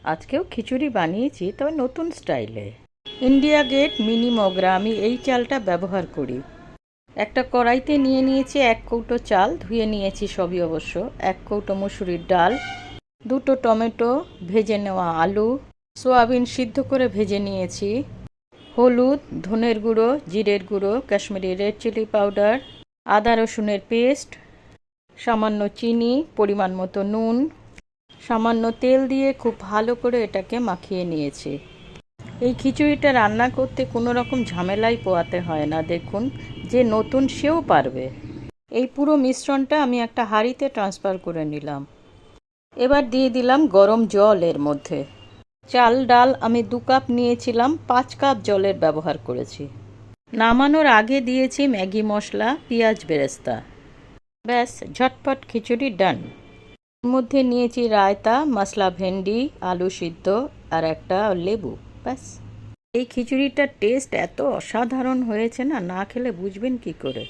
আজকেও খিচুড়ি বানিয়েছি, তবে নতুন স্টাইলে। ইন্ডিয়া গেট মিনি মগরা আমি এই চালটা ব্যবহার করি। একটা কড়াইতে নিয়ে নিয়েছি 1 কৌটো চাল, ধুয়ে নিয়েছি সবই অবশ্য, 1 কৌটো মসুরির ডাল, 2 টমেটো, ভেজে নেওয়া আলু, সোয়াবিন সিদ্ধ করে ভেজে নিয়েছি, হলুদ, ধনের গুঁড়ো, জিরের গুঁড়ো, কাশ্মীরি রেড চিলি পাউডার, আদা রসুনের পেস্ট, সামান্য চিনি, পরিমাণ মতো নুন, সামান্য তেল দিয়ে খুব ভালো করে এটাকে মাখিয়ে নিয়েছি। এই খিচুড়িটা রান্না করতে কোনো রকম ঝামেলাই পোয়াতে হয় না। দেখুন, যে নতুন সেও পারবে। এই পুরো মিশ্রণটা আমি একটা হাঁড়িতে ট্রান্সফার করে নিলাম। এবার দিয়ে দিলাম গরম জল এর মধ্যে। চাল ডাল আমি 2 কাপ নিয়েছিলাম, 5 কাপ জলের ব্যবহার করেছি। নামানোর আগে দিয়েছি ম্যাগি মশলা, পেঁয়াজ বেরেস্তা। ব্যাস, ঝটপট খিচুড়ি ডান। এর মধ্যে নিয়েছি রায়তা, মশলা ভেন্ডি, আলু সিদ্ধ আর একটা লেবু। ব্যাস, এই খিচুড়িটার টেস্ট এত অসাধারণ হয়েছে না, না খেলে বুঝবেন কি করে।